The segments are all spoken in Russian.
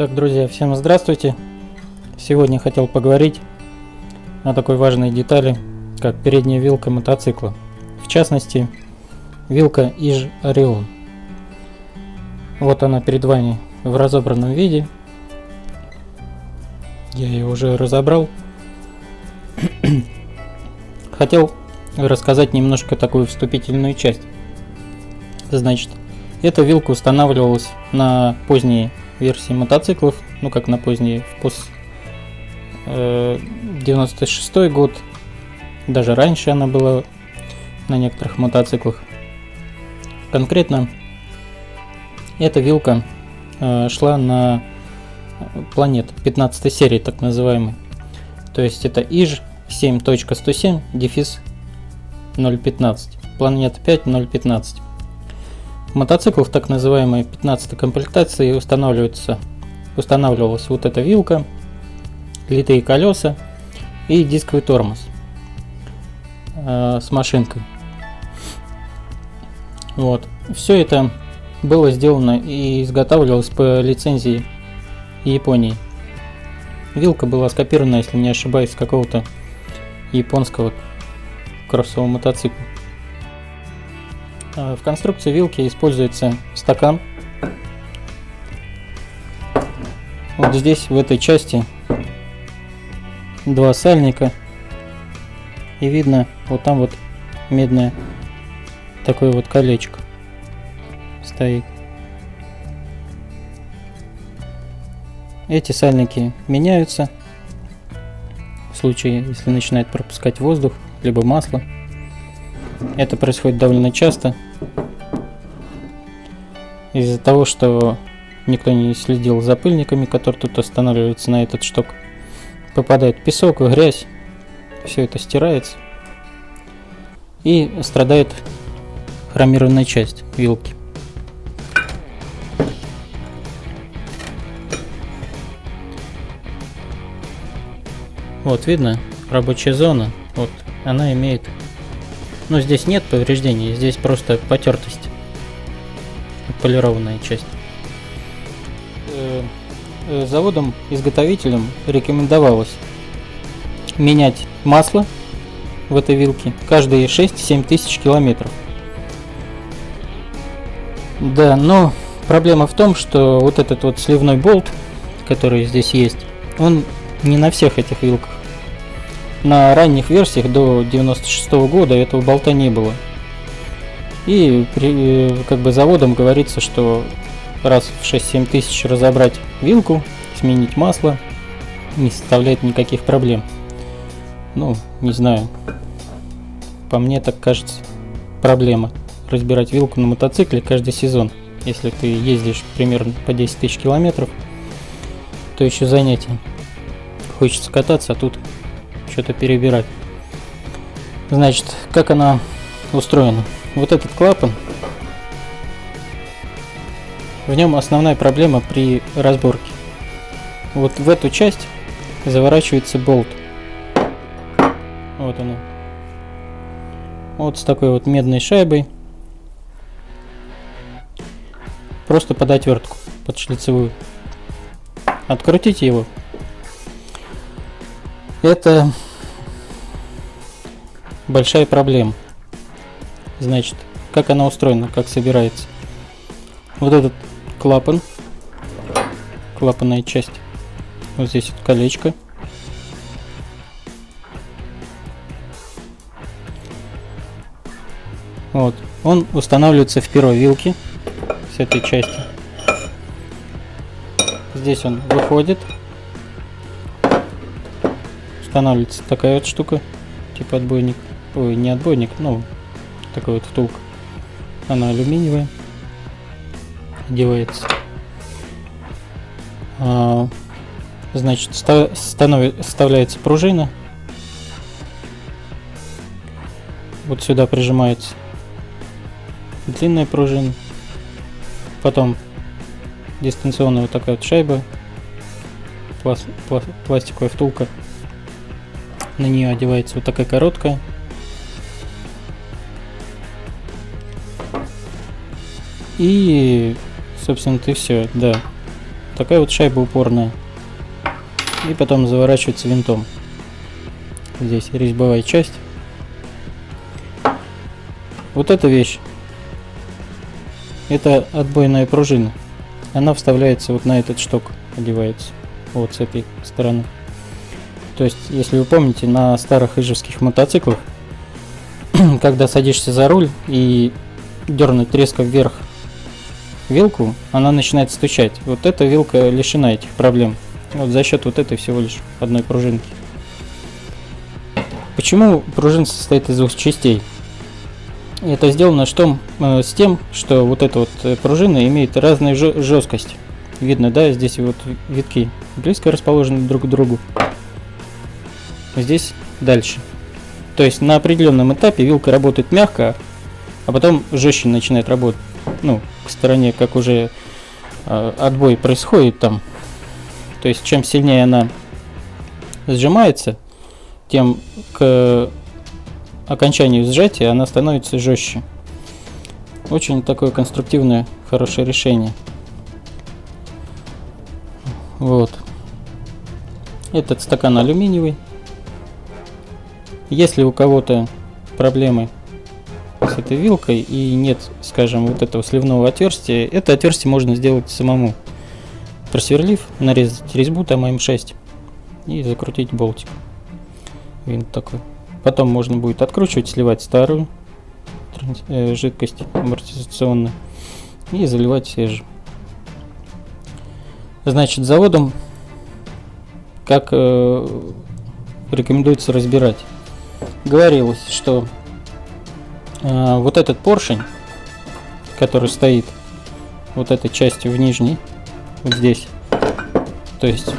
Итак, друзья, всем здравствуйте! Сегодня хотел поговорить о такой важной детали, как передняя вилка мотоцикла. В частности, вилка Иж Орион. Вот она перед вами в разобранном виде. Я ее уже разобрал. Хотел рассказать немножко такую вступительную часть. Значит, эта вилка устанавливалась на поздние версии мотоциклов, ну как на поздние, в 96 год, даже раньше она была на некоторых мотоциклах. Конкретно эта вилка шла на планету 15 серии, так называемой. То есть это ИЖ 7.107-015, планета 5.015. Мотоцикл в так называемой 15 комплектации устанавливалась вот эта вилка, литые колеса и дисковый тормоз с машинкой. Вот. Все это было сделано и изготавливалось по лицензии Японии. Вилка была скопирована, если не ошибаюсь, с какого-то японского кроссового мотоцикла. В конструкции вилки используется стакан. Вот здесь, в этой части, два сальника. И видно, вот там вот медное такое вот колечко стоит. Эти сальники меняются в случае, если начинает пропускать воздух, либо масло. Это происходит довольно часто из-за того, что никто не следил за пыльниками, которые тут останавливаются на этот шток. Попадает песок и грязь, все это стирается и страдает хромированная часть вилки. Вот видно, рабочая зона, вот она имеет. Но здесь нет повреждений, здесь просто потертость, полированная часть. Заводом-изготовителем рекомендовалось менять масло в этой вилке каждые 6-7 тысяч километров. Да, но проблема в том, что вот этот вот сливной болт, который здесь есть, он не на всех этих вилках. На ранних версиях до 96 года этого болта не было. И как бы заводом говорится, что раз в 6-7 тысяч разобрать вилку, сменить масло, не составляет никаких проблем. Ну, не знаю. По мне так кажется, проблема разбирать вилку на мотоцикле каждый сезон. Если ты ездишь примерно по 10 тысяч километров, то еще занятие. Хочется кататься, а тут что-то перебирать. Значит, как она устроена? Вот этот клапан, в нем основная проблема при разборке. Вот в эту часть заворачивается болт. Вот он. Вот с такой вот медной шайбой. Просто под отвертку, под шлицевую. Открутите его. Это большая проблема. Значит, как она устроена, как собирается. Вот этот клапан, клапанная часть. Вот здесь вот колечко. Вот, он устанавливается в перо вилки с этой части. Здесь он выходит. Устанавливается такая вот штука, типа отбойник. Ой, не отбойник, но такая вот втулка. Она алюминиевая. Одевается. Значит, вставляется пружина. Вот сюда прижимается длинная пружина. Потом дистанционная вот такая вот шайба. Пластиковая втулка. На нее одевается вот такая короткая. И, собственно, ты все, да. такая вот шайба упорная. И потом заворачивается винтом. Здесь резьбовая часть. Вот эта вещь. Это отбойная пружина. Она вставляется вот на этот шток, одевается вот с этой стороны. То есть, если вы помните, на старых ижевских мотоциклах, когда садишься за руль и дернуть резко вверх вилку, она начинает стучать. Вот эта вилка лишена этих проблем. Вот за счет вот этой всего лишь одной пружинки. Почему пружина состоит из двух частей? Это сделано с тем, что вот эта вот пружина имеет разную жесткость. Видно, да, здесь вот витки близко расположены друг к другу. Здесь дальше. То есть на определенном этапе вилка работает мягко, а потом жестче начинает работать. Ну, к стороне, как уже отбой происходит там. То есть чем сильнее она сжимается, тем к окончанию сжатия она становится жестче. Очень такое конструктивное, хорошее решение. Вот. Этот стакан алюминиевый. Если у кого-то проблемы с этой вилкой и нет, скажем, вот этого сливного отверстия, это отверстие можно сделать самому. Просверлив, нарезать резьбу там М6 и закрутить болтик. Винт такой. Потом можно будет откручивать, сливать старую жидкость амортизационную и заливать свежую. Значит, заводом как рекомендуется разбирать. Говорилось, что вот этот поршень, который стоит вот этой частью в нижней, вот здесь, то есть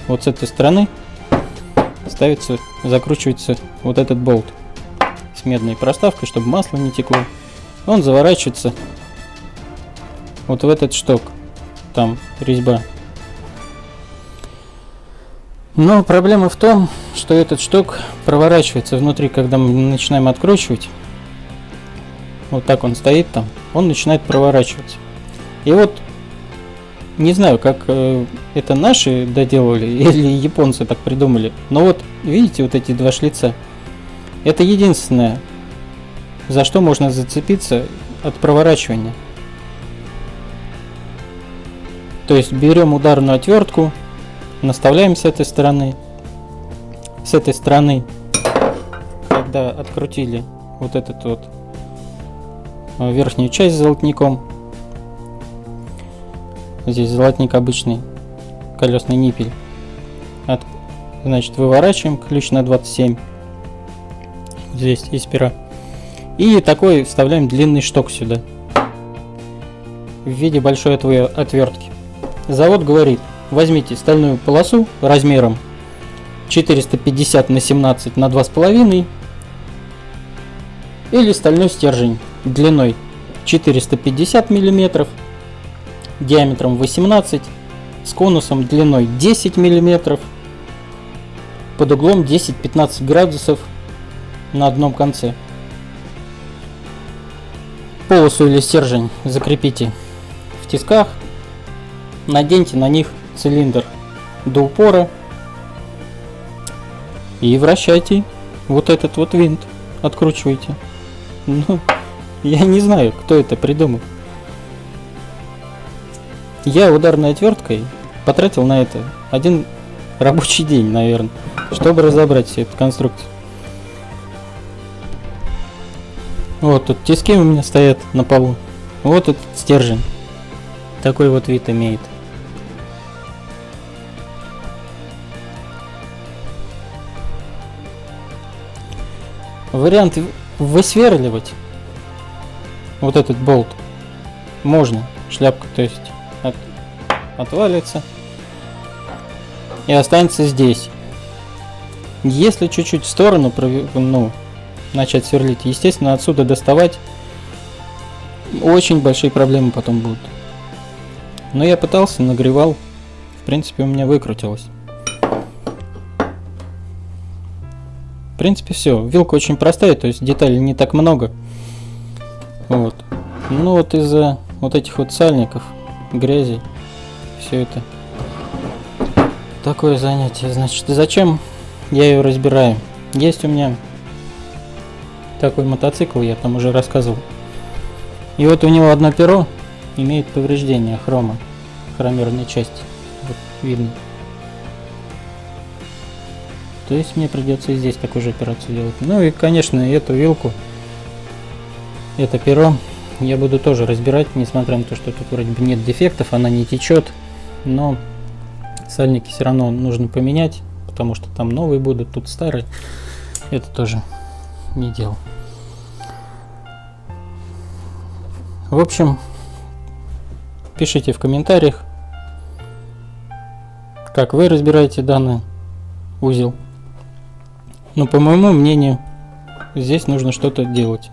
вот с этой стороны ставится, закручивается вот этот болт с медной проставкой, чтобы масло не текло. Он заворачивается вот в этот шток, там резьба. Но проблема в том, что этот шток проворачивается внутри, когда мы начинаем откручивать. Вот так он стоит там, он начинает проворачиваться. И вот не знаю, как это наши доделали или японцы так придумали, но вот видите вот эти два шлица? Это единственное, за что можно зацепиться от проворачивания. То есть берем ударную отвертку, наставляем с этой стороны. С этой стороны, когда открутили вот этот вот верхнюю часть с золотником, здесь золотник обычный, колесный ниппель, значит, выворачиваем ключ на 27, здесь из пера, и такой вставляем длинный шток сюда в виде большой отвертки. Завод говорит: возьмите стальную полосу размером 450 на 17 на 2,5 или стальной стержень длиной 450 мм, диаметром 18, с конусом длиной 10 мм, под углом 10-15 градусов на одном конце. Полосу или стержень закрепите в тисках, наденьте на них цилиндр до упора и вращайте вот этот вот винт, откручивайте. Ну, я не знаю, кто это придумал. Я ударной отверткой потратил на это один рабочий день, наверное, чтобы разобрать всю эту конструкцию. Вот тут тиски у меня стоят на полу. Вот этот стержень. Такой вот вид имеет. Вариант высверливать вот этот болт можно. Шляпка, то есть, отвалится и останется здесь. Если чуть-чуть в сторону, начать сверлить, естественно, отсюда доставать очень большие проблемы потом будут. Но я пытался, нагревал, в принципе, у меня выкрутилось. В принципе, все. Вилка очень простая, то есть деталей не так много. Вот. Ну вот из-за вот этих вот сальников, грязи, все это такое занятие. Значит, зачем я ее разбираю? Есть у меня такой мотоцикл, я там уже рассказывал. И вот у него одно перо имеет повреждение хрома, хромерной части. Вот видно. То есть мне придется и здесь такую же операцию делать. Ну и, конечно, эту вилку, это перо я буду тоже разбирать, несмотря на то, что тут вроде бы нет дефектов, она не течет, но сальники все равно нужно поменять, потому что там новые будут, тут старые. Это тоже не дело. В общем, пишите в комментариях, как вы разбираете данный узел. Но по моему мнению, здесь нужно что-то делать.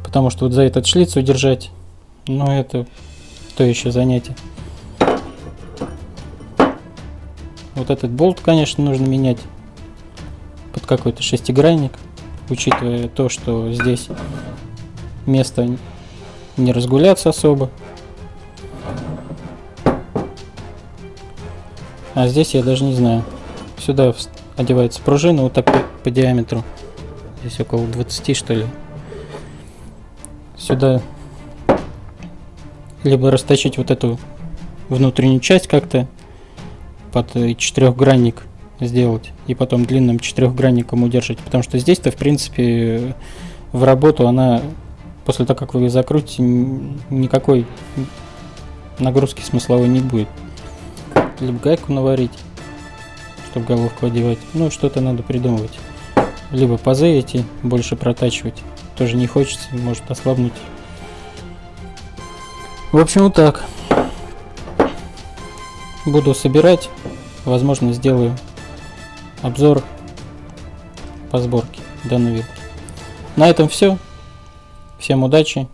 Потому что вот за этот шлиц удержать, ну это то еще занятие. Вот этот болт, конечно, нужно менять под какой-то шестигранник, учитывая то, что здесь место не разгуляться особо. А здесь я даже не знаю. Сюда одевается пружина вот так по диаметру. Здесь около 20, что ли. Сюда либо расточить вот эту внутреннюю часть как-то под четырехгранник сделать и потом длинным четырехгранником удержать, потому что здесь-то в принципе в работу она после того, как вы ее закрутите, никакой нагрузки смысловой не будет. Либо гайку наварить, чтобы головку одевать, ну что-то надо придумывать, либо пазы эти больше протачивать. Тоже не хочется, может ослабнуть. В общем, вот так. Буду собирать. Возможно, сделаю обзор по сборке данной вилки. На этом все. Всем удачи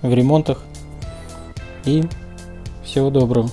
в ремонтах и всего доброго.